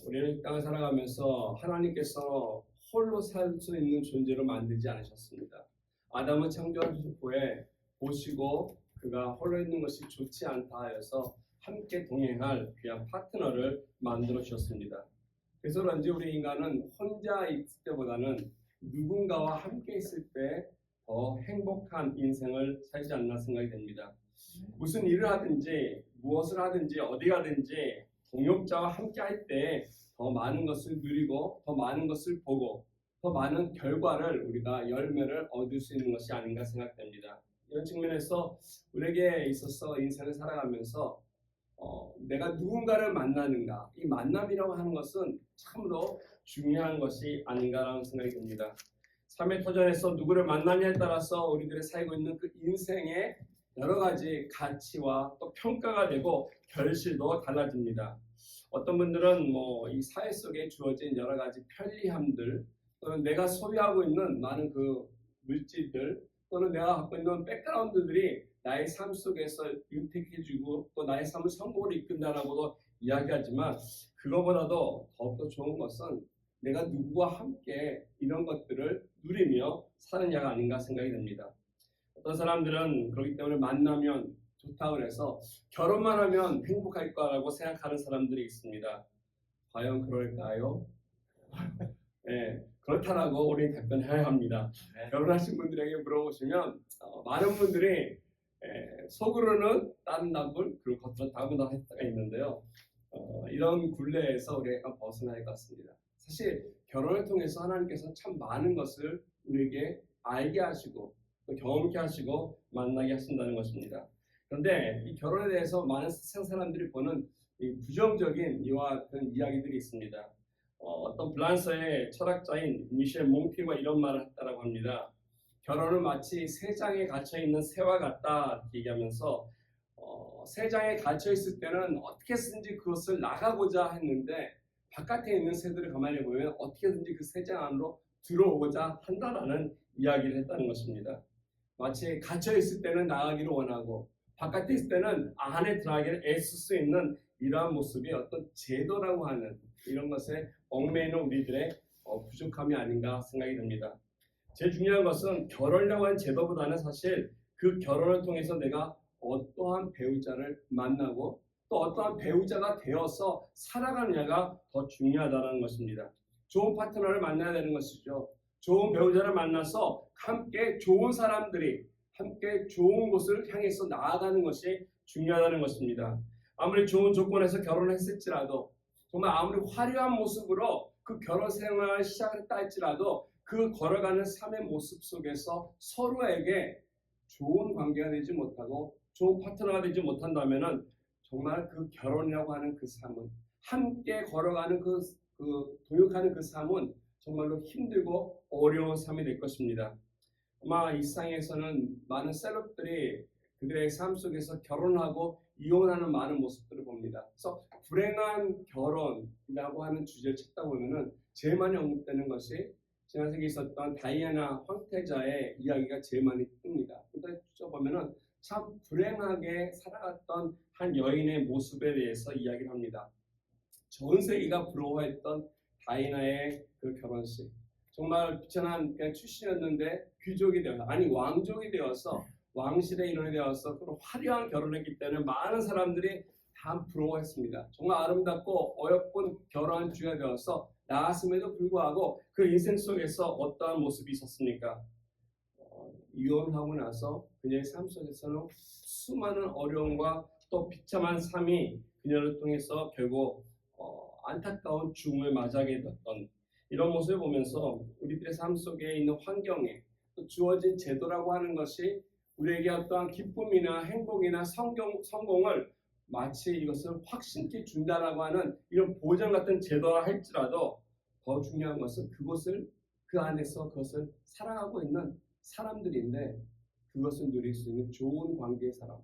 우리는 이 땅을 살아가면서 하나님께서 홀로 살 수 있는 존재로 만들지 않으셨습니다. 아담을 창조하신 후에 보시고 그가 홀로 있는 것이 좋지 않다 하여서 함께 동행할 귀한 파트너를 만들어 주셨습니다. 그래서 그런지 우리 인간은 혼자 있을 때보다는 누군가와 함께 있을 때 더 행복한 인생을 살지 않나 생각이 됩니다. 무슨 일을 하든지 무엇을 하든지 어디 가든지 동역자와 함께 할 때 더 많은 것을 누리고 더 많은 것을 보고 더 많은 결과를 우리가 열매를 얻을 수 있는 것이 아닌가 생각됩니다. 이런 측면에서 우리에게 있어서 인생을 살아가면서 내가 누군가를 만나는가, 이 만남이라고 하는 것은 참으로 중요한 것이 아닌가라는 생각이 듭니다. 삶의 터전에서 누구를 만나냐에 따라서 우리들이 살고 있는 그 인생의 여러 가지 가치와 또 평가가 되고 결실도 달라집니다. 어떤 분들은 이 사회 속에 주어진 여러 가지 편리함들 또는 내가 소유하고 있는 많은 그 물질들 또는 내가 갖고 있는 백그라운드들이 나의 삶 속에서 윤택해지고 또 나의 삶을 성공으로 이끈다라고도 이야기하지만 그거보다도 더욱더 좋은 것은 내가 누구와 함께 이런 것들을 누리며 사느냐가 아닌가 생각이 됩니다. 어떤 사람들은 그렇기 때문에 만나면 좋다고 해서 결혼만 하면 행복할 거라고 생각하는 사람들이 있습니다. 과연 그럴까요? 네, 그렇다라고 우리는 답변해야 합니다. 결혼하신 분들에게 물어보시면 많은 분들이 속으로는 다른 답을 그리고 겉으로 답을 다 했다가 있는데요. 이런 굴레에서 우리가 벗어나야 할 것 같습니다. 사실 결혼을 통해서 하나님께서 참 많은 것을 우리에게 알게 하시고 또 경험케 하시고 만나게 하신다는 것입니다. 그런데 이 결혼에 대해서 많은 세상 사람들이 보는 이 부정적인 이와 같은 이야기들이 있습니다. 어떤 프랑스의 철학자인 미셸 몽티가 이런 말을 했다고 합니다. 결혼은 마치 새 장에 갇혀있는 새와 같다 얘기하면서 새 장에 갇혀있을 때는 어떻게든지 그것을 나가고자 했는데 바깥에 있는 새들을 가만히 보면 어떻게든지 그 새 장 안으로 들어오고자 한다라는 이야기를 했다는 것입니다. 마치 갇혀있을 때는 나가기를 원하고 바깥에 있을 때는 안에 들어가기를 애쓸 수 있는 이러한 모습이 어떤 제도라고 하는 이런 것에 얽매이는 우리들의 부족함이 아닌가 생각이 듭니다. 제일 중요한 것은 결혼이라고 하는 제도보다는 사실 그 결혼을 통해서 내가 어떠한 배우자를 만나고 또 어떠한 배우자가 되어서 살아가느냐가 더 중요하다는 것입니다. 좋은 파트너를 만나야 되는 것이죠. 좋은 배우자를 만나서 함께 좋은 사람들이 함께 좋은 곳을 향해서 나아가는 것이 중요하다는 것입니다. 아무리 좋은 조건에서 결혼을 했을지라도 정말 아무리 화려한 모습으로 그 결혼 생활을 시작했다 할지라도 그 걸어가는 삶의 모습 속에서 서로에게 좋은 관계가 되지 못하고 좋은 파트너가 되지 못한다면 정말 그 결혼이라고 하는 그 삶은 함께 걸어가는 그 동역하는 그 삶은 정말로 힘들고 어려운 삶이 될 것입니다. 아마 이 세상에서는 많은 셀럽들이 그들의 삶 속에서 결혼하고 이혼하는 많은 모습들을 봅니다. 그래서 불행한 결혼이라고 하는 주제를 찾다 보면은 제일 많이 언급되는 것이 지난 세기에 있었던 다이애나 황태자의 이야기가 제일 많이 뜹니다. 근데 보면은 참 불행하게 살아갔던 한 여인의 모습에 대해서 이야기를 합니다. 전 세계가 부러워했던 다이애나의 그 결혼식. 정말 비천한 그냥 출신이었는데 귀족이 되어서 왕족이 되어서 왕실의 일원이 되어서 그런 화려한 결혼을 했기 때문에 많은 사람들이 다 부러워했습니다. 정말 아름답고 어여쁜 결혼한 주가 되어서 나았음에도 불구하고 그 인생 속에서 어떠한 모습이 있었습니까? 이혼하고 나서 그녀의 삶 속에서는 수많은 어려움과 또 비참한 삶이 그녀를 통해서 결국 안타까운 죽음을 맞이하게 되었던 이런 모습을 보면서 우리들의 삶 속에 있는 환경에 또 주어진 제도라고 하는 것이 우리에게 어떠한 기쁨이나 행복이나 성공을 마치 이것을 확신케 준다라고 하는 이런 보장 같은 제도라 할지라도 더 중요한 것은 그것을 그 안에서 그것을 살아가고 있는 사람들인데 그것을 누릴 수 있는 좋은 관계의 사람,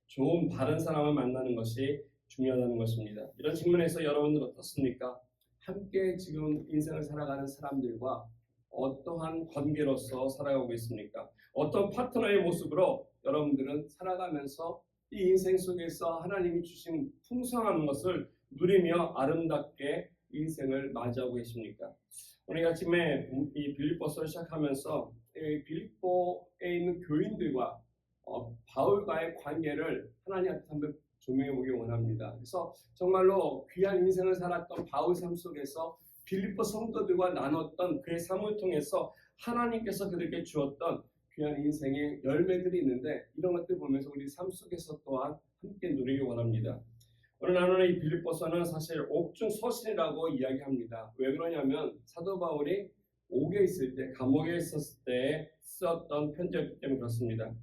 좋은 바른 사람을 만나는 것이 중요하다는 것입니다. 이런 측면에서 여러분들 어떻습니까? 함께 지금 인생을 살아가는 사람들과 어떠한 관계로서 살아가고 있습니까? 어떤 파트너의 모습으로 여러분들은 살아가면서 이 인생 속에서 하나님이 주신 풍성한 것을 누리며 아름답게 인생을 맞이하고 계십니까? 오늘 아침에 이 빌립보서를 시작하면서 이 빌립보에 있는 교인들과 바울과의 관계를 하나님 한번 조명해 보기 원합니다. 그래서 정말로 귀한 인생을 살았던 바울 삶 속에서 빌립보 성도들과 나눴던 그의 삶을 통해서 하나님께서 그들에게 주었던 귀한 인생의 열매들이 있는데, 이런 것들 보면서 우리 삶 속에서 또한 함께 누리기 원합니다. 오늘 나누는 이 빌립보서는 사실 옥중 서신이라고 이야기합니다. 왜 그러냐면 사도 바울이 옥에 있을 때, 감옥에 있었을 때 썼던 편지였기 때문에 그렇습니다.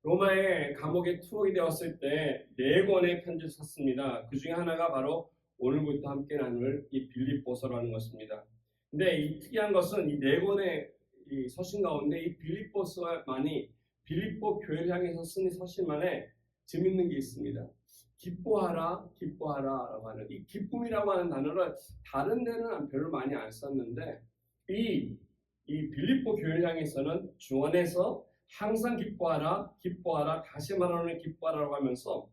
로마의 감옥에 투옥이 되었을 때 4권의 편지를 썼습니다. 그 중에 하나가 바로 오늘부터 함께 나눌 이 빌립보서라는 것입니다. 근데 이 특이한 것은 이 4권의 이 서신 가운데 이 빌립보서만이 빌립보 교회를 향해서 쓴 이 서신만에 재밌는 게 있습니다. 기뻐하라, 기뻐하라라고 하는 이 기쁨이라고 하는 단어를 다른 데는 별로 많이 안 썼는데 이 빌립보 교회를 향해서는 중원에서 항상 기뻐하라, 기뻐하라, 다시 말하는 기뻐하라고 하면서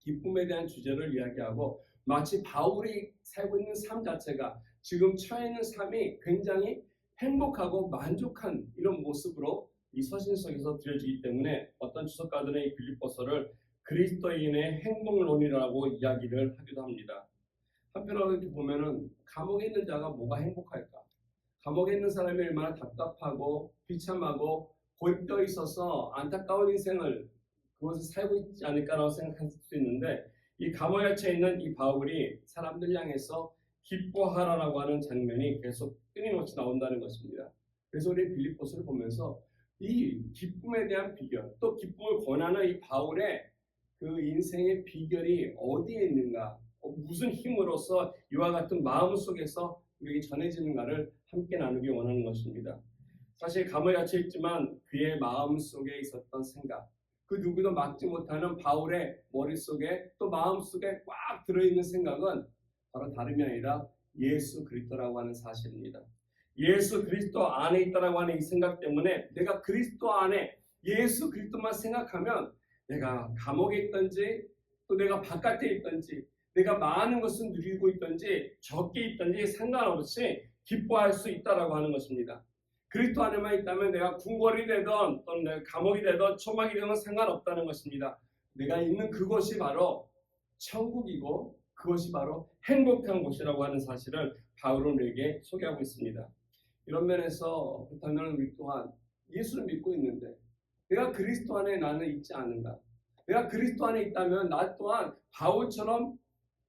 기쁨에 대한 주제를 이야기하고, 마치 바울이 살고 있는 삶 자체가, 지금 처해 있는 삶이 굉장히 행복하고 만족한 이런 모습으로 이 서신 속에서 드려지기 때문에 어떤 주석가들은 이 빌립보서를 그리스도인의 행복론이라고 이야기를 하기도 합니다. 한편으로 이렇게 보면은 감옥에 있는 자가 뭐가 행복할까? 감옥에 있는 사람이 얼마나 답답하고 비참하고 고립되어 있어서 안타까운 인생을 그것을 살고 있지 않을까라고 생각할 수도 있는데, 이 감옥에 갇혀 있는 이 바울이 사람들 향해서 기뻐하라라고 하는 장면이 계속 끊임없이 나온다는 것입니다. 그래서 우리 빌립보서를 보면서 이 기쁨에 대한 비결, 또 기쁨을 권하는 이 바울의 그 인생의 비결이 어디에 있는가, 무슨 힘으로써 이와 같은 마음 속에서 우리에게 전해지는가를 함께 나누기 원하는 것입니다. 사실 감옥에 갇혀 있지만 그의 마음 속에 있었던 생각, 그 누구도 막지 못하는 바울의 머릿속에 또 마음속에 꽉 들어있는 생각은 바로 다름이 아니라 예수 그리스도라고 하는 사실입니다. 예수 그리스도 안에 있다라고 하는 이 생각 때문에 내가 그리스도 안에 예수 그리스도만 생각하면 내가 감옥에 있든지 또 내가 바깥에 있든지 내가 많은 것을 누리고 있든지 적게 있든지 상관없이 기뻐할 수 있다라고 하는 것입니다. 그리스도 안에만 있다면 내가 궁궐이 되든 또는 내가 감옥이 되든 초막이 되든 상관없다는 것입니다. 내가 있는 그곳이 바로 천국이고 그것이 바로 행복한 곳이라고 하는 사실을 바울은 우리에게 소개하고 있습니다. 이런 면에서 그렇다면 우리 또한 예수를 믿고 있는데 내가 그리스도 안에 나는 있지 않은가? 내가 그리스도 안에 있다면 나 또한 바울처럼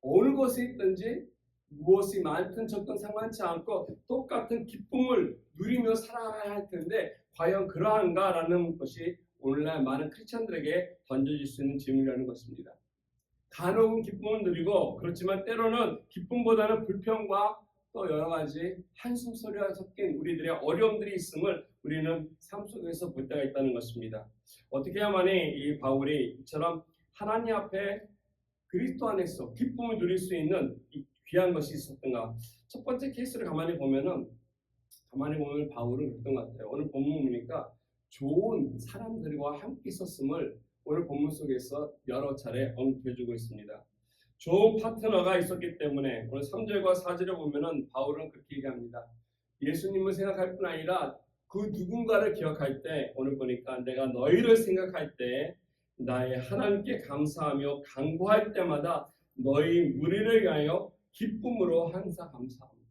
어느 곳에 있든지 무엇이 많든 적든 상관치 않고 똑같은 기쁨을 누리며 살아가야 할 텐데 과연 그러한가라는 것이 오늘날 많은 크리스천들에게 던져질 수 있는 질문이라는 것입니다. 간혹은 기쁨을 누리고, 그렇지만 때로는 기쁨보다는 불평과 또 여러 가지 한숨 소리가 섞인 우리들의 어려움들이 있음을 우리는 삶 속에서 볼 때가 있다는 것입니다. 어떻게 해야만이 이 바울이 이처럼 하나님 앞에 그리스도 안에서 기쁨을 누릴 수 있는 이 귀한 것이 있었던가? 첫 번째 케이스를 가만히 보면 바울은 그랬던 것 같아요. 오늘 본문 보니까 좋은 사람들과 함께 있었음을 오늘 본문 속에서 여러 차례 언급해주고 있습니다. 좋은 파트너가 있었기 때문에 오늘 3절과 4절에 보면은 바울은 그렇게 얘기합니다. 예수님을 생각할 뿐 아니라 그 누군가를 기억할 때, 오늘 보니까 내가 너희를 생각할 때 나의 하나님께 감사하며 간구할 때마다 너희 무리를 위하여 기쁨으로 항상 감사합니다.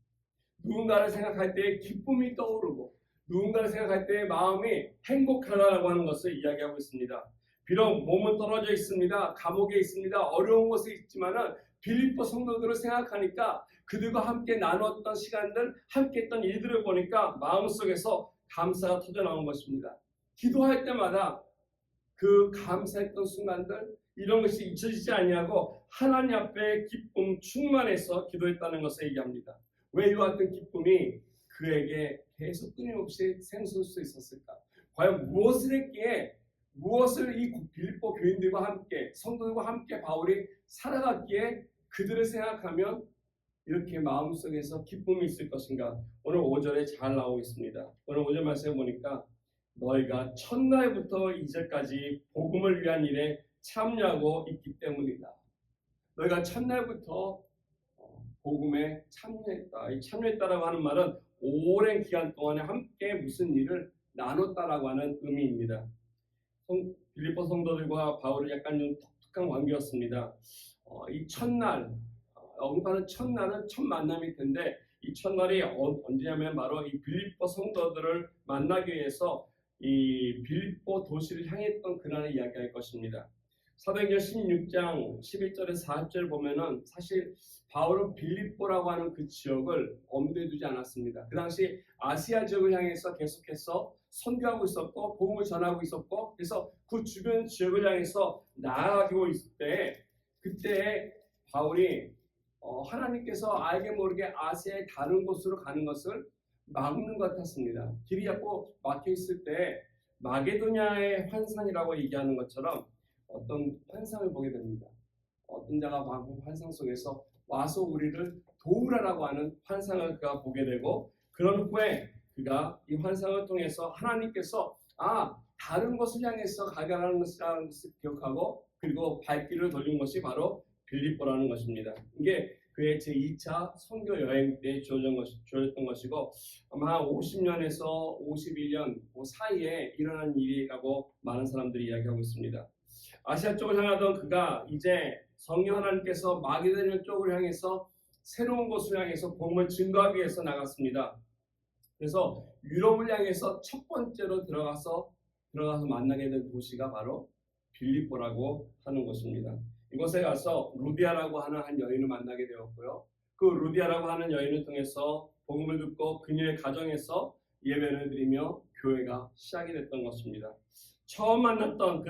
누군가를 생각할 때 기쁨이 떠오르고 누군가를 생각할 때 마음이 행복하다라고 하는 것을 이야기하고 있습니다. 비록 몸은 떨어져 있습니다. 감옥에 있습니다. 어려운 곳에 있지만은 빌립보 성도들을 생각하니까 그들과 함께 나눴던 시간들, 함께 했던 일들을 보니까 마음속에서 감사가 터져나온 것입니다. 기도할 때마다 그 감사했던 순간들, 이런 것이 잊혀지지 아니하고 하나님 앞에 기쁨 충만해서 기도했다는 것을 얘기합니다. 왜 이와 같은 기쁨이 그에게 계속 끊임없이 샘솟을 수 있었을까? 과연 무엇을 했기에, 무엇을 이 빌립보 교인들과 함께, 성도들과 함께 바울이 살아갔기에 그들을 생각하면 이렇게 마음속에서 기쁨이 있을 것인가? 오늘 5절에 잘 나오고 있습니다. 오늘 5절 말씀에 보니까 너희가 첫날부터 이제까지 복음을 위한 일에 참여하고 있기 때문이다. 너희가 첫날부터 복음에 참여했다. 이 참여했다라고 하는 말은 오랜 기간 동안에 함께 무슨 일을 나눴다라고 하는 의미입니다. 빌립보 성도들과 바울은 약간 좀 독특한 관계였습니다. 이 첫날, 언급하는 첫날은 첫 만남일 텐데 이 첫날이 언제냐면 바로 이 빌립보 성도들을 만나기 위해서 이 빌립보 도시를 향했던 그날을 이야기할 것입니다. 사도행전 16장 11절에서 40절을 보면은 사실 바울은 빌립보라고 하는 그 지역을 엄두에 두지 않았습니다. 그 당시 아시아 지역을 향해서 계속해서 선교하고 있었고 복음을 전하고 있었고 그래서 그 주변 지역을 향해서 나아가고 있을 때 그때 바울이 하나님께서 알게 모르게 아시아의 다른 곳으로 가는 것을 막는 것 같았습니다. 길이 자꾸 막혀 있을 때 마게도냐의 환상이라고 얘기하는 것처럼 어떤 환상을 보게 됩니다. 어떤 자가 환상 속에서 와서 우리를 도우라라고 하는 환상을 그가 보게 되고 그런 후에 그가 이 환상을 통해서 하나님께서 다른 곳을 향해서 가게하는 것이라는 것을 기억하고 그리고 발길을 돌린 것이 바로 빌립보라는 것입니다. 이게 그의 제2차 선교 여행 때 주어졌던 것이고 아마 50년에서 51년 그 사이에 일어난 일이라고 많은 사람들이 이야기하고 있습니다. 아시아 쪽을 향하던 그가 이제 성령 하나님께서 마게도냐 쪽을 향해서 새로운 곳을 향해서 복음을 증거하기 위해서 나갔습니다. 그래서 유럽을 향해서 첫 번째로 들어가서 만나게 된 도시가 바로 빌립보라고 하는 곳입니다. 이곳에 가서 루디아라고 하는 한 여인을 만나게 되었고요. 그 루디아라고 하는 여인을 통해서 복음을 듣고 그녀의 가정에서 예배를 드리며 교회가 시작이 됐던 것입니다. 처음 만났던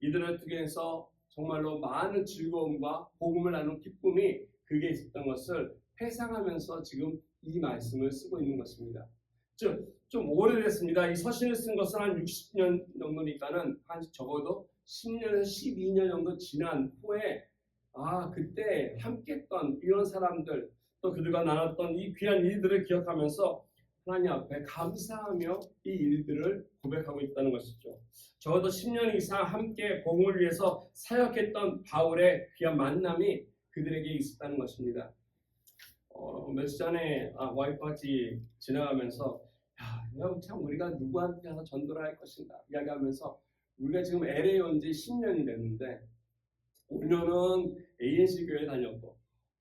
이들을 통해서 정말로 많은 즐거움과 복음을 나눈 기쁨이 그게 있었던 것을 회상하면서 지금 이 말씀을 쓰고 있는 것입니다. 좀 오래됐습니다. 이 서신을 쓴 것은 한 60년 정도니까는 한 적어도 10년에서 12년 정도 지난 후에 그때 함께했던 이런 사람들 또 그들과 나눴던 이 귀한 일들을 기억하면서 하나님 앞에 감사하며 이 일들을 고백하고 있다는 것이죠. 적어도 10년 이상 함께 복음을 위해서 사역했던 바울의 귀한 만남이 그들에게 있었다는 것입니다. 며칠 전에 와이프와 같이 지나가면서 참 우리가 누구한테 가서 전도를 할 것인가 이야기하면서 우리가 지금 LA 온 지 10년이 됐는데 5년은 ANC 교회 다녔고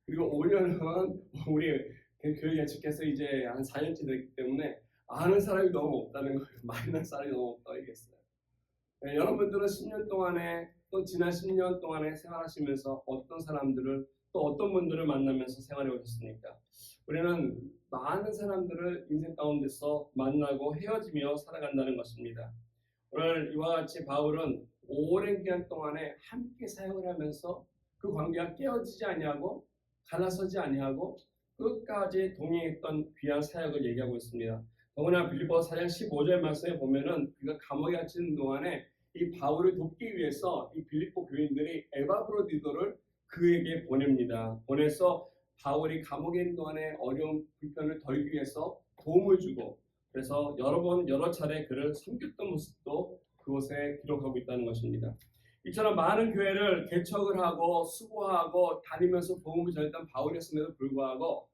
그리고 5년은 우리 교회 예측해서 이제 한 4년째 됐기 때문에 아는 사람이 너무 없다는 거예요. 만난 사람이 너무 없다고 얘기했어요. 여러분들은 10년 동안에 또 지난 10년 동안에 생활하시면서 어떤 사람들을 또 어떤 분들을 만나면서 생활해 오셨습니까? 우리는 많은 사람들을 인생 가운데서 만나고 헤어지며 살아간다는 것입니다. 오늘 이와 같이 바울은 오랜 기간 동안에 함께 사역을 하면서 그 관계가 깨어지지 아니하고 갈라서지 아니하고 끝까지 동행했던 귀한 사역을 얘기하고 있습니다. 더구나 빌립보 4장 15절 말씀에 보면은 그가 감옥에 갇히는 동안에 이 바울을 돕기 위해서 이 빌립보 교인들이 에바브로디도를 그에게 보냅니다. 보내서 바울이 감옥에 있는 동안에 어려운 불편을 덜기 위해서 도움을 주고 그래서 여러 차례 그를 섬겼던 모습도 그곳에 기록하고 있다는 것입니다. 이처럼 많은 교회를 개척을 하고 수고하고 다니면서 복음을 전했던 바울이었음에도 불구하고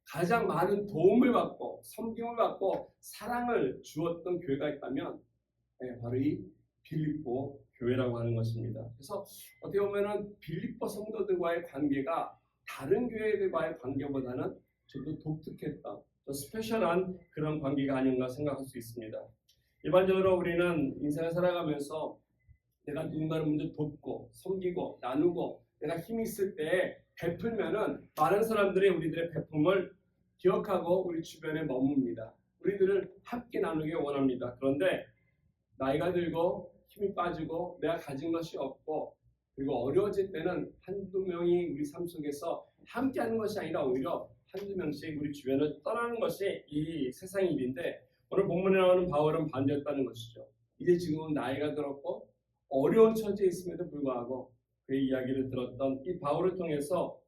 가장 많은 도움을 받고 섬김을 받고 사랑을 주었던 교회가 있다면 바로 이 빌립보 교회라고 하는 것입니다. 그래서 어떻게 보면은 빌립보 성도들과의 관계가 다른 교회들과의 관계보다는 좀 더 독특했다, 더 스페셜한 그런 관계가 아닌가 생각할 수 있습니다. 일반적으로 우리는 인생을 살아가면서 내가 누군가를 먼저 돕고 섬기고 나누고 내가 힘이 있을 때 베풀면은 많은 사람들이 우리들의 베품을 기억하고 우리 주변에 머뭅니다. 우리들을 함께 나누기 원합니다. 그런데 나이가 들고 힘이 빠지고 내가 가진 것이 없고 그리고 어려워질 때는 한두 명이 우리 삶 속에서 함께하는 것이 아니라 오히려 한두 명씩 우리 주변을 떠나는 것이 이 세상의 일인데 오늘 본문에 나오는 바울은 반대였다는 것이죠. 이제 지금은 나이가 들었고 어려운 처지에 있음에도 불구하고 그의 이야기를 들었던 이 바울을 통해서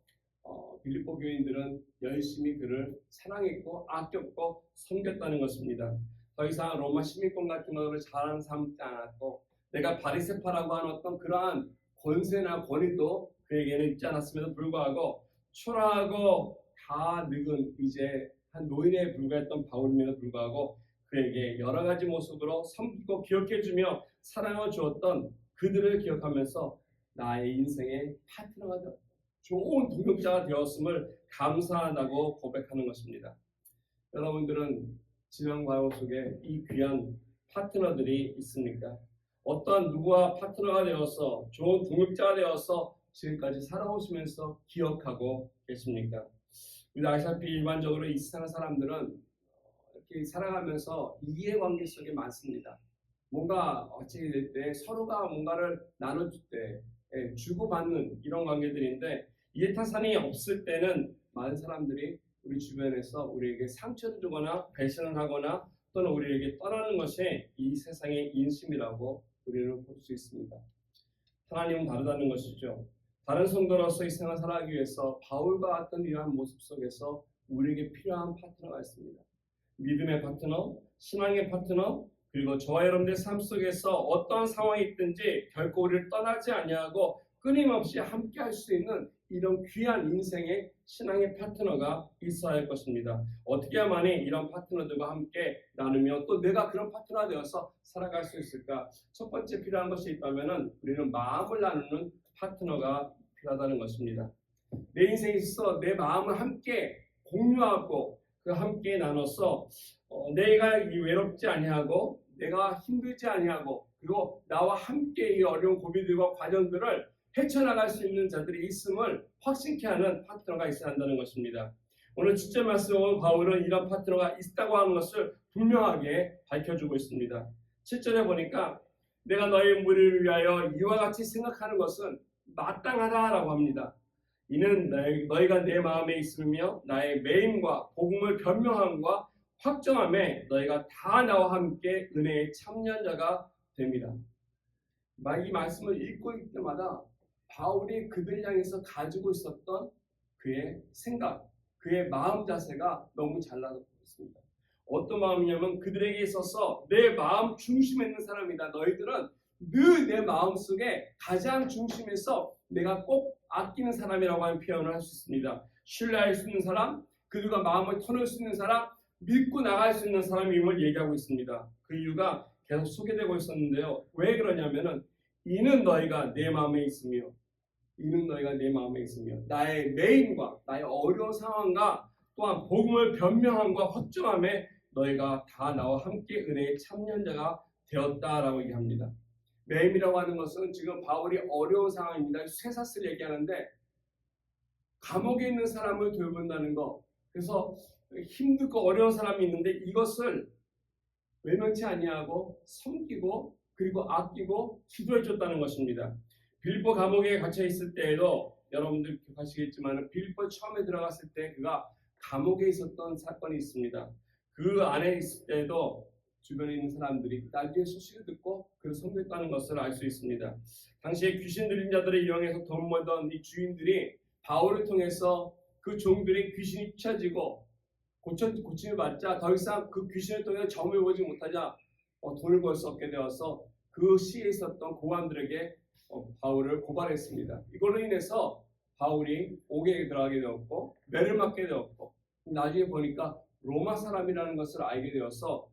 빌립보 교인들은 열심히 그를 사랑했고 아꼈고 섬겼다는 것입니다. 더 이상 로마 시민권 같은 것을 자랑 삼지 않았고 내가 바리새파라고 하는 어떤 그러한 권세나 권위도 그에게는 있지 않았음에도 불구하고 초라하고 다 늙은 이제 한 노인에 불과했던 바울임에도 불구하고 그에게 여러 가지 모습으로 섬기고 기억해주며 사랑을 주었던 그들을 기억하면서 나의 인생의 파트너가 되었다. 좋은 동역자가 되었음을 감사하다고 고백하는 것입니다. 여러분들은 지명과호 속에 이 귀한 파트너들이 있습니까? 어떤 누구와 파트너가 되어서 좋은 동역자가 되어서 지금까지 살아오시면서 기억하고 계십니까? 우리 아시다시피 일반적으로 이 세상 사람들은 이렇게 살아가면서 이해관계 속에 많습니다. 뭔가 어찌 될 때 서로가 뭔가를 나눠줄 때 주고받는 이런 관계들인데 이해타산이 없을 때는 많은 사람들이 우리 주변에서 우리에게 상처를 주거나 배신을 하거나 또는 우리에게 떠나는 것이 이 세상의 인심이라고 우리는 볼 수 있습니다. 하나님은 다르다는 것이죠. 다른 성도로서 이 생을 살아가기 위해서 바울과 같은 이러한 모습 속에서 우리에게 필요한 파트너가 있습니다. 믿음의 파트너, 신앙의 파트너, 그리고 저와 여러분들의 삶 속에서 어떠한 상황이 있든지 결코 우리를 떠나지 아니하고 끊임없이 함께 할 수 있는 이런 귀한 인생의 신앙의 파트너가 있어야 할 것입니다. 어떻게 하만이 이런 파트너들과 함께 나누며 또 내가 그런 파트너가 되어서 살아갈 수 있을까? 첫 번째 필요한 것이 있다면 우리는 마음을 나누는 파트너가 필요하다는 것입니다. 내 인생에 있어 내 마음을 함께 공유하고 그 함께 나눠서 내가 외롭지 아니하고 내가 힘들지 아니하고 그리고 나와 함께 이 어려운 고민들과 과정들을 헤쳐나갈 수 있는 자들이 있음을 확신케 하는 파트너가 있어야 한다는 것입니다. 오늘 7절 말씀은 바울은 이런 파트너가 있다고 하는 것을 분명하게 밝혀주고 있습니다. 7절에 보니까 내가 너희 무리를 위하여 이와 같이 생각하는 것은 마땅하다라고 합니다. 이는 너희가 내 마음에 있으며 나의 매임과 복음을 변명함과 확정함에 너희가 다 나와 함께 은혜의 참여자가 됩니다. 이 말씀을 읽고 있을 때마다 바울이 그들 향해서 가지고 있었던 그의 생각, 그의 마음 자세가 너무 잘 나타났습니다. 어떤 마음이냐면 그들에게 있어서 내 마음 중심에 있는 사람이다. 너희들은 늘 내 마음속에 가장 중심에서 내가 꼭 아끼는 사람이라고 하는 표현을 할 수 있습니다. 신뢰할 수 있는 사람, 그들과 마음을 터놓을 수 있는 사람, 믿고 나갈 수 있는 사람임을 얘기하고 있습니다. 그 이유가 계속 소개되고 있었는데요. 왜 그러냐면은 이는 너희가 내 마음에 있으며 이는 너희가 내 마음에 있으며 나의 매임과 나의 어려운 상황과 또한 복음을 변명함과 확정함에 너희가 다 나와 함께 은혜의 참여자가 되었다라고 얘기합니다. 매임이라고 하는 것은 지금 바울이 어려운 상황입니다. 쇠사슬 얘기하는데 감옥에 있는 사람을 돌본다는 것. 그래서 힘들고 어려운 사람이 있는데 이것을 외면치 아니하고 섬기고 그리고 아끼고 기도해 줬다는 것입니다. 빌립보 감옥에 갇혀 있을 때에도 여러분들 기억하시겠지만 빌립보 처음에 들어갔을 때 그가 감옥에 있었던 사건이 있습니다. 그 안에 있을 때도 주변에 있는 사람들이 나중에 소식을 듣고 그를 섬겼다는 것을 알 수 있습니다. 당시에 귀신 들린 자들을 이용해서 돈 벌던 이 주인들이 바울을 통해서 그 종들이 귀신이 쫓아지고 고침을 받자 더 이상 그 귀신을 통해 점을 보지 못하자 돈을 벌 수 없게 되어서 그 시에 있었던 고관들에게 바울을 고발했습니다. 이걸로 인해서 바울이 옥에 들어가게 되었고 매를 맞게 되었고 나중에 보니까 로마 사람이라는 것을 알게 되어서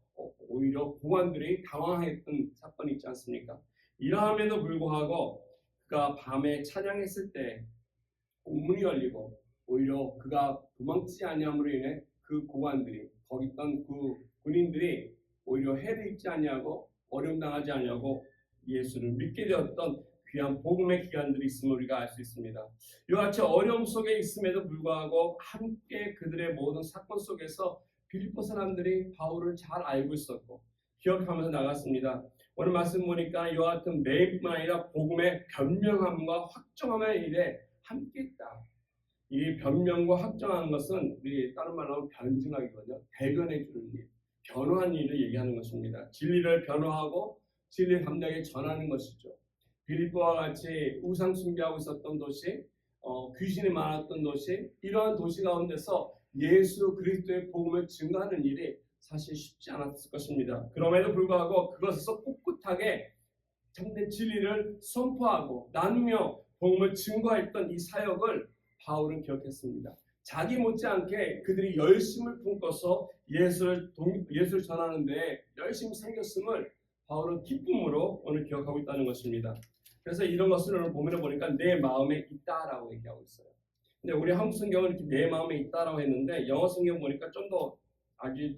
오히려 고관들이 당황했던 사건이 있지 않습니까? 이러함에도 불구하고 그가 밤에 찬양했을 때 문이 열리고 오히려 그가 도망치지 아니함으로 인해 그 고관들이 거기 있던 그 군인들이 오히려 해를 입지 아니하고 어려움 당하지 아니하고 예수를 믿게 되었던 귀한 복음의 기간들이 있음을 우리가 알 수 있습니다. 이와 같이 어려움 속에 있음에도 불구하고 함께 그들의 모든 사건 속에서 빌립보 사람들이 바울을 잘 알고 있었고 기억하면서 나갔습니다. 오늘 말씀 보니까 이와 같은 매일뿐만 아니라 복음의 변명함과 확정함의 일에 함께 있다. 이 변명과 확정하는 것은 우리 다른 말로 하면 변증하기거든요. 대변해 주는 일, 변호한 일을 얘기하는 것입니다. 진리를 변호하고 진리를 담대하게 전하는 것이죠. 빌립보와 같이 우상 숭배하고 있었던 도시, 귀신이 많았던 도시, 이러한 도시 가운데서 예수 그리스도의 복음을 증거하는 일이 사실 쉽지 않았을 것입니다. 그럼에도 불구하고 그것에서 꿋꿋하게 참된 진리를 선포하고 나누며 복음을 증거했던 이 사역을 바울은 기억했습니다. 자기 못지않게 그들이 열심을 품고서 예수를 전하는데 열심히 생겼음을 바울은 기쁨으로 오늘 기억하고 있다는 것입니다. 그래서 이런 것을 오늘 본문에 보니까 내 마음에 있다라고 얘기하고 있어요. 근데 우리 한국 성경은 이렇게 내 마음에 있다라고 했는데 영어 성경 보니까 좀 더 아주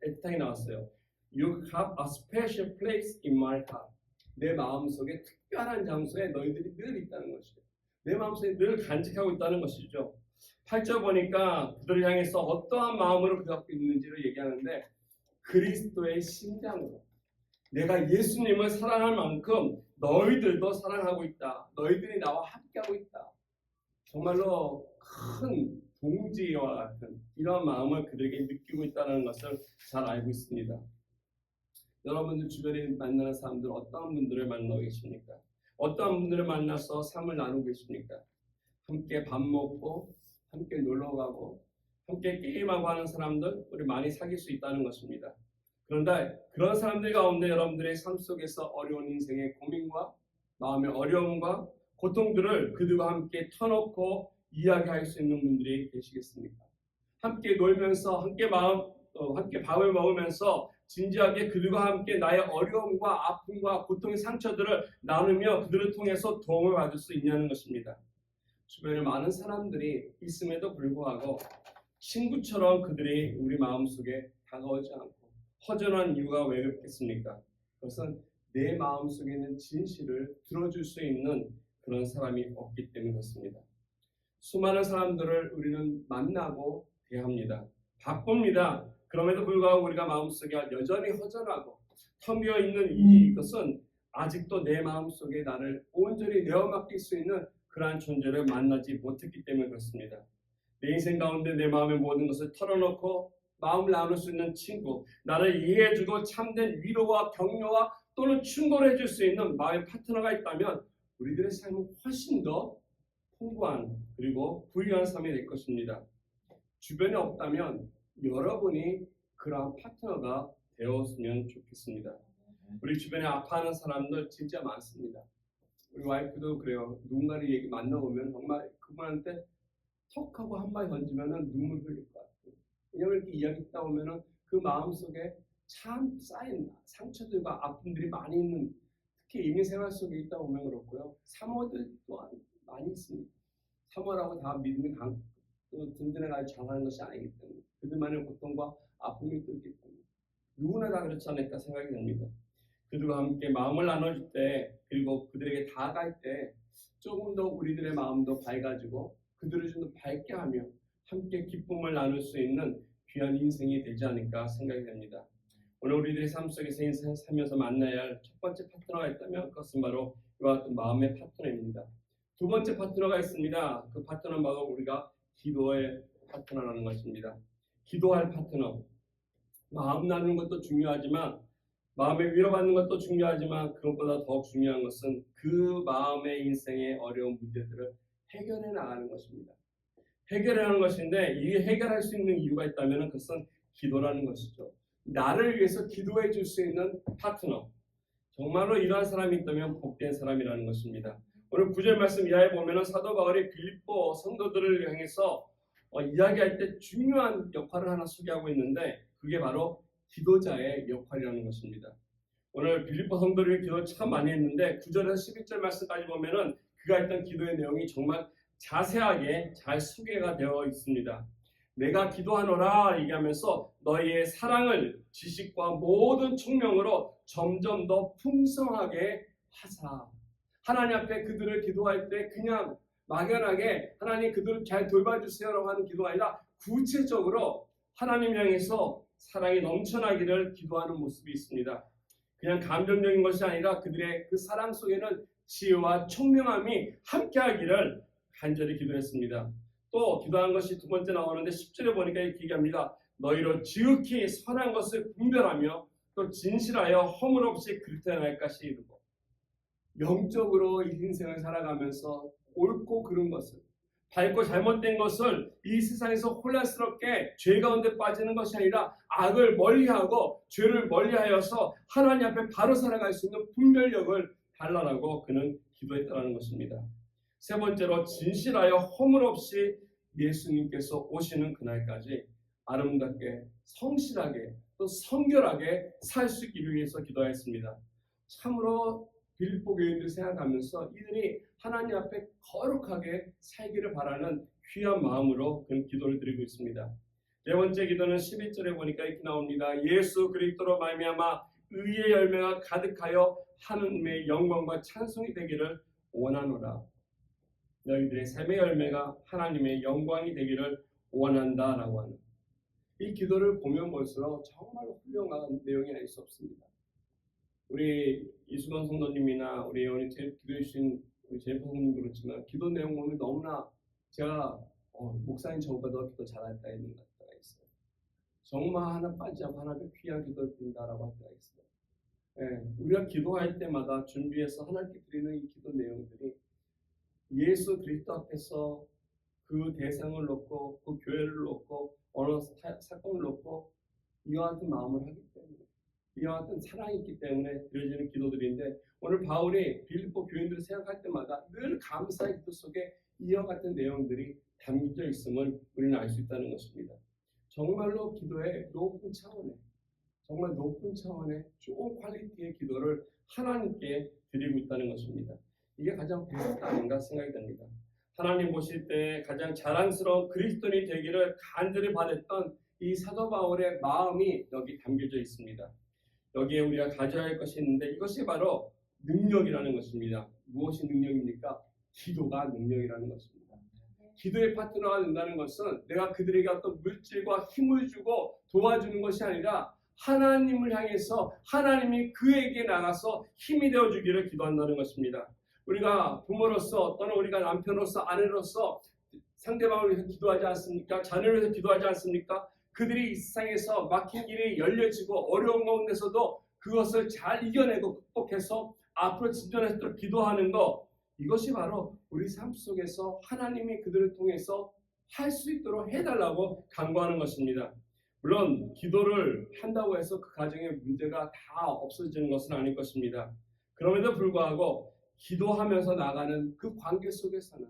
애타게 나왔어요. You have a special place in my heart. 내 마음속에 특별한 장소에 너희들이 늘 있다는 것이죠. 내 마음속에 늘 간직하고 있다는 것이죠. 8절 보니까 그들을 향해서 어떠한 마음으로 그 갖고 있는지를 얘기하는데 그리스도의 심장으로 내가 예수님을 사랑할 만큼 너희들도 사랑하고 있다. 너희들이 나와 함께하고 있다. 정말로 큰 동지와 같은 이런 마음을 그들에게 느끼고 있다는 것을 잘 알고 있습니다. 여러분들 주변에 만나는 사람들 어떠한 분들을 만나고 계십니까? 어떠한 분들을 만나서 삶을 나누고 계십니까? 함께 밥 먹고 함께 놀러 가고 함께 게임하고 하는 사람들 우리 많이 사귈 수 있다는 것입니다. 그런데 그런 사람들 가운데 여러분들의 삶 속에서 어려운 인생의 고민과 마음의 어려움과 고통들을 그들과 함께 터놓고 이야기할 수 있는 분들이 계시겠습니까? 함께 놀면서 함께 밥을 먹으면서 진지하게 그들과 함께 나의 어려움과 아픔과 고통의 상처들을 나누며 그들을 통해서 도움을 받을 수 있냐는 것입니다. 주변에 많은 사람들이 있음에도 불구하고 친구처럼 그들이 우리 마음속에 다가오지 않고 허전한 이유가 왜 그렇겠습니까? 그것은 내 마음속에 있는 진실을 들어줄 수 있는 그런 사람이 없기 때문에 그렇습니다. 수많은 사람들을 우리는 만나고 대합니다. 바쁩니다. 그럼에도 불구하고 우리가 마음속에 여전히 허전하고 텅 비어 있는 이것은 아직도 내 마음속에 나를 온전히 내어 맡길 수 있는 그러한 존재를 만나지 못했기 때문에 그렇습니다. 내 인생 가운데 내 마음의 모든 것을 털어놓고 마음을 나눌 수 있는 친구, 나를 이해해주고 참된 위로와 격려와 또는 충고를 해줄 수 있는 마음의 파트너가 있다면 우리들의 삶은 훨씬 더 풍부한 그리고 부유한 삶이 될 것입니다. 주변에 없다면 여러분이 그러한 파트너가 되었으면 좋겠습니다. 우리 주변에 아파하는 사람들 진짜 많습니다. 우리 와이프도 그래요. 누군가를 만나보면 정말 그분한테 턱 하고 한마디 던지면 눈물 흘릴 것 같아요. 왜냐하면 이렇게 이야기 듣다 보면 그 마음속에 참 쌓인 상처들과 아픔들이 많이 있는, 특히 이민생활 속에 있다 보면 그렇고요. 사모들 또한 많이 있습니다. 사모라고 다 믿음이 든든하게 잘하는 것이 아니기 때문에 그들만의 고통과 아픔이 있기 때문에 누구나 다 그렇지 않을까 생각이 됩니다. 그들과 함께 마음을 나눠줄 때 그리고 그들에게 다가갈 때 조금 더 우리들의 마음도 밝아지고 그들을 좀 더 밝게 하며 함께 기쁨을 나눌 수 있는 귀한 인생이 되지 않을까 생각이 됩니다. 오늘 우리들의 삶 속에서 인생 살면서 만나야 할 첫 번째 파트너가 있다면 그것은 바로 이와 같은 마음의 파트너입니다. 두 번째 파트너가 있습니다. 그 파트너는 바로 우리가 기도의 파트너라는 것입니다. 기도할 파트너. 마음 나누는 것도 중요하지만 마음에 위로받는 것도 중요하지만 그것보다 더 중요한 것은 그 마음의 인생의 어려운 문제들을 해결해 나가는 것입니다. 해결하는 것인데 이 해결할 수 있는 이유가 있다면 그것은 기도라는 것이죠. 나를 위해서 기도해 줄 수 있는 파트너. 정말로 이러한 사람이 있다면 복된 사람이라는 것입니다. 오늘 9절 말씀 이하에 보면 사도 바울이 빌립보 성도들을 향해서 이야기할 때 중요한 역할을 하나 소개하고 있는데 그게 바로 기도자의 역할이라는 것입니다. 오늘 빌립보 성도들이 기도를 참 많이 했는데 9절에서 11절 말씀까지 보면은 그가 했던 기도의 내용이 정말 자세하게 잘 소개가 되어 있습니다. 내가 기도하노라 얘기하면서 너희의 사랑을 지식과 모든 총명으로 점점 더 풍성하게 하사. 하나님 앞에 그들을 기도할 때 그냥 막연하게 하나님 그들을 잘 돌봐주세요라고 하는 기도가 아니라 구체적으로 하나님 향해서 사랑이 넘쳐나기를 기도하는 모습이 있습니다. 그냥 감정적인 것이 아니라 그들의 그 사랑 속에는 지혜와 총명함이 함께하기를 간절히 기도했습니다. 또 기도한 것이 두 번째 나오는데 10절에 보니까 이렇게 얘기합니다. 너희로 지극히 선한 것을 분별하며 또 진실하여 허물 없이 그리스도의 날까지 이루고 영적으로 이 인생을 살아가면서 옳고 그른 것을 밝고 잘못된 것을 이 세상에서 혼란스럽게 죄 가운데 빠지는 것이 아니라 악을 멀리하고 죄를 멀리하여서 하나님 앞에 바로 살아갈 수 있는 분별력을 달라라고 그는 기도했다는 것입니다. 세 번째로 진실하여 허물 없이 예수님께서 오시는 그날까지 아름답게 성실하게 또 성결하게 살 수 있기를 위해서 기도하였습니다. 참으로 빌립보 교인들 생각하면서 이들이 하나님 앞에 거룩하게 살기를 바라는 귀한 마음으로 그런 기도를 드리고 있습니다. 네 번째 기도는 11절에 보니까 이렇게 나옵니다. 예수 그리스도로 말미암아 의의 열매가 가득하여 하나님의 영광과 찬송이 되기를 원하노라. 너희들의 삶의 열매가 하나님의 영광이 되기를 원한다라고 하는 이 기도를 보면 볼수록 정말 훌륭한 내용이 아닐 수 없습니다. 우리 이수건 성도님이나 우리 예원이 기도해 주신 우리 제이퍼 성도님도 그렇지만 기도 내용 보면 너무나 제가 목사님 저보다 기도 잘할 때 있는 것 같다가 있어요. 정말 하나 빠지지 않고 하나님의 귀한 기도를 드린다라고 할 때가 있어요. 예, 우리가 기도할 때마다 준비해서 하나님께 드리는 이 기도 내용들이 예수 그리스도 앞에서 그 대상을 놓고 그 교회를 놓고 어느 사건을 놓고 이와 같은 마음을 하기 때문에 이와 같은 사랑이 있기 때문에 드려지는 기도들인데 오늘 바울이 빌립보 교인들을 생각할 때마다 늘 감사의 기도 속에 이와 같은 내용들이 담겨져 있음을 우리는 알 수 있다는 것입니다. 정말로 기도의 높은 차원의 정말 높은 차원의 좋은 퀄리티의 기도를 하나님께 드리고 있다는 것입니다. 이게 가장 베스트 아닌가 생각이 됩니다. 하나님 보실 때 가장 자랑스러운 그리스도인이 되기를 간절히 바랬던 이 사도 바울의 마음이 여기 담겨져 있습니다. 여기에 우리가 가져야 할 것이 있는데 이것이 바로 능력이라는 것입니다. 무엇이 능력입니까? 기도가 능력이라는 것입니다. 기도의 파트너가 된다는 것은 내가 그들에게 어떤 물질과 힘을 주고 도와주는 것이 아니라 하나님을 향해서 하나님이 그에게 나가서 힘이 되어주기를 기도한다는 것입니다. 우리가 부모로서 또는 우리가 남편으로서 아내로서 상대방을 위해서 기도하지 않습니까? 자녀를 위해서 기도하지 않습니까? 그들이 이 세상에서 막힌 길이 열려지고 어려운 가운데서도 그것을 잘 이겨내고 극복해서 앞으로 진전해서 기도하는 것, 이것이 바로 우리 삶 속에서 하나님이 그들을 통해서 할 수 있도록 해달라고 간구하는 것입니다. 물론 기도를 한다고 해서 그 가정의 문제가 다 없어지는 것은 아닐 것입니다. 그럼에도 불구하고 기도하면서 나가는 그 관계 속에서는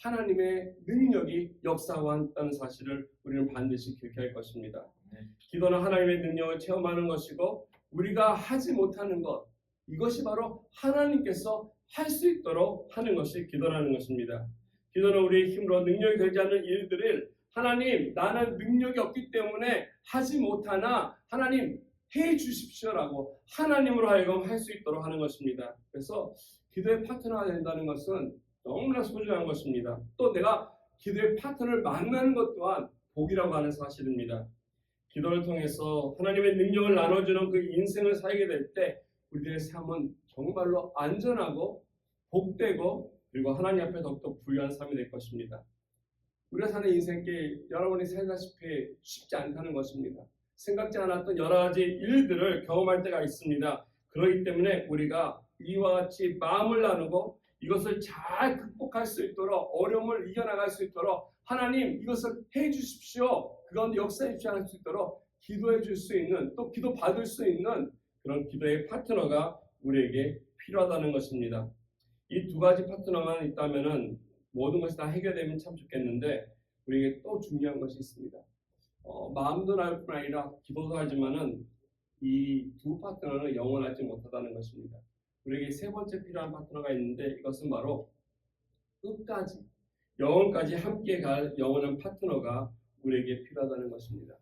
하나님의 능력이 역사한다는 사실을 우리는 반드시 기억할 것입니다. 기도는 하나님의 능력을 체험하는 것이고 우리가 하지 못하는 것, 이것이 바로 하나님께서 할 수 있도록 하는 것이 기도라는 것입니다. 기도는 우리의 힘으로 능력이 되지 않는 일들을 하나님, 나는 능력이 없기 때문에 하지 못하나 하나님 해 주십시오라고 하나님으로 하여금 할 수 있도록 하는 것입니다. 그래서 기도의 파트너가 된다는 것은 너무나 소중한 것입니다. 또 내가 기도의 파트너를 만나는 것 또한 복이라고 하는 사실입니다. 기도를 통해서 하나님의 능력을 나눠주는 그 인생을 살게 될 때 우리들의 삶은 정말로 안전하고 복되고 그리고 하나님 앞에 더욱더 부유한 삶이 될 것입니다. 우리가 사는 인생길 여러분이 생각하시피 쉽지 않다는 것입니다. 생각지 않았던 여러 가지 일들을 경험할 때가 있습니다. 그렇기 때문에 우리가 이와 같이 마음을 나누고 이것을 잘 극복할 수 있도록 어려움을 이겨나갈 수 있도록 하나님 이것을 해 주십시오. 그건 역사해 주셔야 할 수 있도록 기도해 줄 수 있는 또 기도 받을 수 있는 그런 기도의 파트너가 우리에게 필요하다는 것입니다. 이 두 가지 파트너만 있다면은 모든 것이 다 해결되면 참 좋겠는데 우리에게 또 중요한 것이 있습니다. 마음도 나을 뿐 아니라 기도도 하지만은 이 두 파트너는 영원하지 못하다는 것입니다. 우리에게 세 번째 필요한 파트너가 있는데 이것은 바로 끝까지 영원까지 함께 갈 영원한 파트너가 우리에게 필요하다는 것입니다.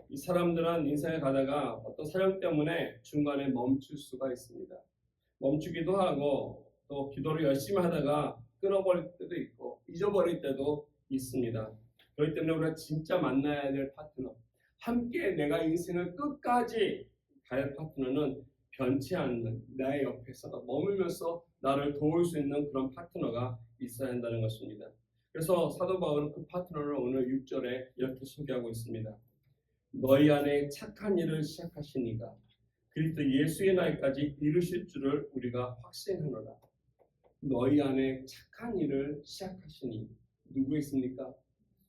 이 사람들은 인생에 가다가 어떤 사정 때문에 중간에 멈출 수가 있습니다. 멈추기도 하고 또 기도를 열심히 하다가 끊어버릴 때도 있고 잊어버릴 때도 있습니다. 그렇기 때문에 우리가 진짜 만나야 될 파트너, 함께 내가 인생을 끝까지 갈 파트너는 변치 않는 나의 옆에서 머물면서 나를 도울 수 있는 그런 파트너가 있어야 한다는 것입니다. 그래서 사도 바울은 그 파트너를 오늘 6절에 이렇게 소개하고 있습니다. 너희 안에 착한 일을 시작하신 이가 그리스도 예수의 날까지 이루실 줄을 우리가 확신하노라. 너희 안에 착한 일을 시작하시니 누구 있습니까?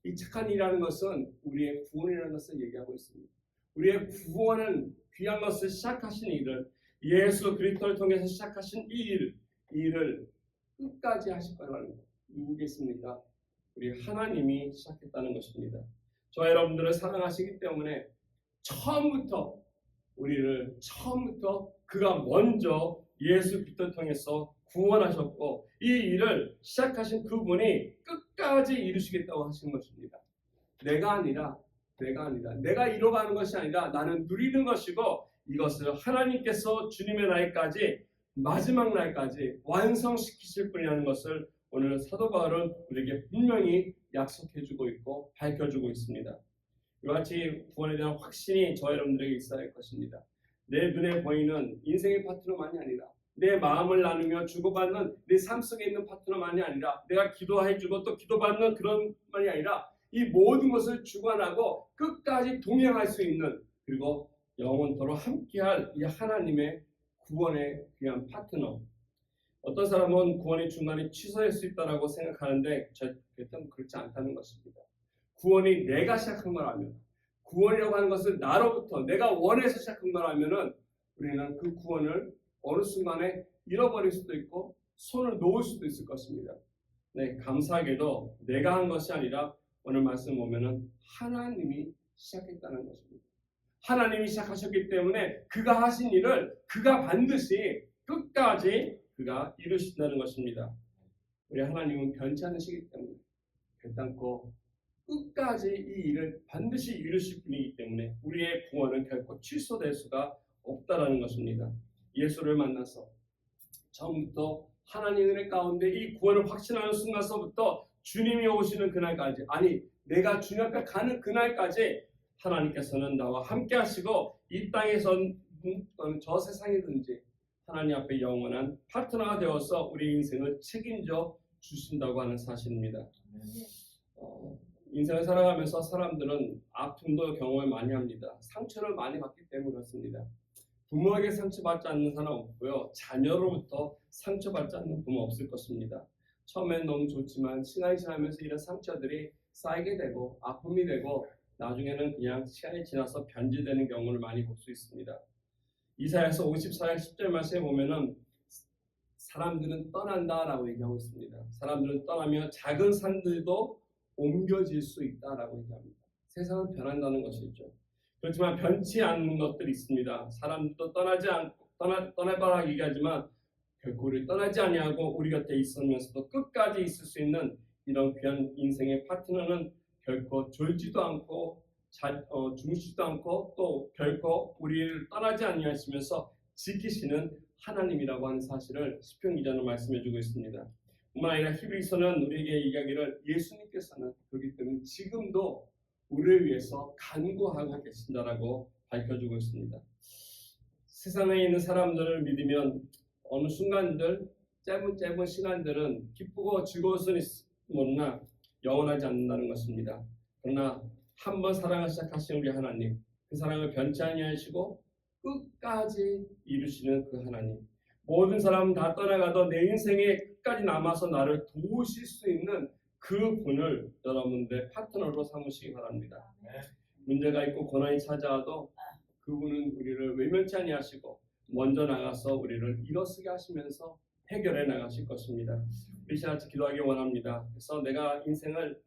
이 착한 일이라는 것은 우리의 구원이라는 것을 얘기하고 있습니다. 우리의 구원은 귀한 것을 시작하신 일을 예수 그리스도를 통해서 시작하신 이 일을 끝까지 하실 거라는 것. 누구겠습니까? 우리 하나님이 시작했다는 것입니다. 저와 여러분들을 사랑하시기 때문에 처음부터 그가 먼저 예수 그리스도를 통해서 구원하셨고 이 일을 시작하신 그분이 끝까지 이루시겠다고 하신 것입니다. 내가 이뤄가는 것이 아니라 나는 누리는 것이고 이것을 하나님께서 주님의 날까지 마지막 날까지 완성시키실 분이라는 것을 오늘 사도 바울은 우리에게 분명히 약속해주고 있고 밝혀주고 있습니다. 이와 같이 구원에 대한 확신이 저 여러분들에게 있어야 할 것입니다. 내 눈에 보이는 인생의 파트너만이 아니라 내 마음을 나누며 주고받는 내 삶 속에 있는 파트너만이 아니라 내가 기도해주고 또 기도받는 그런 만이 아니라 이 모든 것을 주관하고 끝까지 동행할 수 있는 그리고 영원토록 함께할 이 하나님의 구원에 귀한 파트너. 어떤 사람은 구원이 중간에 취소할 수 있다고 생각하는데 절대 그렇지 않다는 것입니다. 구원이 내가 시작한 거라면 구원이라고 하는 것을 나로부터 내가 원해서 시작한 거라면은 우리는 그 구원을 어느 순간에 잃어버릴 수도 있고 손을 놓을 수도 있을 것입니다. 네, 감사하게도 내가 한 것이 아니라 오늘 말씀 보면은 하나님이 시작했다는 것입니다. 하나님이 시작하셨기 때문에 그가 하신 일을 그가 반드시 끝까지 그가 이루신다는 것입니다. 우리 하나님은 변치 않으시기 때문에 결단코 끝까지 이 일을 반드시 이루실 분이기 때문에 우리의 구원은 결코 취소될 수가 없다라는 것입니다. 예수를 만나서 처음부터 하나님의 은혜 가운데 이 구원을 확신하는 순간서부터 주님이 오시는 그날까지 아니 내가 주님 앞에 가는 그날까지 하나님께서는 나와 함께 하시고 이 땅에선 저 세상이든지 하나님 앞에 영원한 파트너가 되어서 우리 인생을 책임져 주신다고 하는 사실입니다. 인생을 살아가면서 사람들은 아픔도 경험을 많이 합니다. 상처를 많이 받기 때문에 그렇습니다. 부모에게 상처받지 않는 사람 없고요. 자녀로부터 상처받지 않는 부모 없을 것입니다. 처음엔 너무 좋지만 시간이 지나면서 이런 상처들이 쌓이게 되고 아픔이 되고 나중에는 그냥 시간이 지나서 변질되는 경우를 많이 볼 수 있습니다. 이사야서 54장 10절 말씀에 보면은 사람들은 떠난다라고 얘기하고 있습니다. 사람들은 떠나며 작은 산들도 옮겨질 수 있다라고 얘기합니다. 세상은 변한다는 것이죠. 그렇지만 변치 않는 것들이 있습니다. 사람들도 떠나봐라 얘기하지만 결코 우리를 떠나지 아니하고 우리 곁에 있으면서도 끝까지 있을 수 있는 이런 귀한 인생의 파트너는 결코 졸지도 않고 주무시지도 않고 또 결코 우리를 떠나지 아니하시면서 지키시는 하나님이라고 하는 사실을 시편 기자는 말씀해주고 있습니다. 뿐만 아니라 히브리서는 우리에게 이야기를 예수님께서는 그렇기 때문에 지금도 우리를 위해서 간구하고 계신다라고 밝혀주고 있습니다. 세상에 있는 사람들을 믿으면 어느 순간들 짧은 시간들은 기쁘고 즐거울 수는 모르나 영원하지 않는다는 것입니다. 그러나 한번 사랑을 시작하신 우리 하나님, 그 사랑을 변치 아니하시고 끝까지 이루시는 그 하나님, 모든 사람은 다 떠나가도 내 인생에 끝까지 남아서 나를 도우실 수 있는 그 분을 여러분들의 파트너로 삼으시기 바랍니다. 문제가 있고 고난이 찾아와도 그분은 우리를 외면치 아니하시고 먼저 나가서 우리를 일어서게 하시면서 해결해 나가실 것입니다. 우리 같이 기도하기 원합니다. 그래서 내가 인생을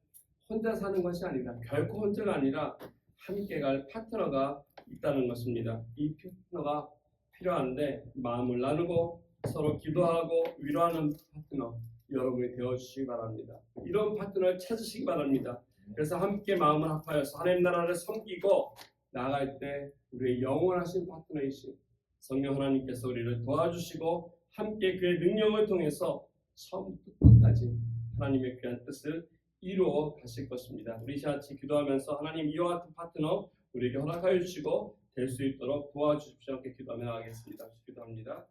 혼자 사는 것이 아니라 결코 혼자가 아니라 함께 갈 파트너가 있다는 것입니다. 이 파트너가 필요한데 마음을 나누고 서로 기도하고 위로하는 파트너 여러분이 되어주시기 바랍니다. 이런 파트너를 찾으시기 바랍니다. 그래서 함께 마음을 합하여서 하나님 나라를 섬기고 나아갈 때 우리의 영원하신 파트너이신 성령 하나님께서 우리를 도와주시고 함께 그의 능력을 통해서 처음부터 끝까지 하나님의 귀한 뜻을 이루어 가실 것입니다. 우리 같이 기도하면서 하나님 이와 같은 파트너 우리에게 허락하여 주시고 될 수 있도록 도와주십시오. 이렇게 기도하며 나가겠습니다. 기도합니다.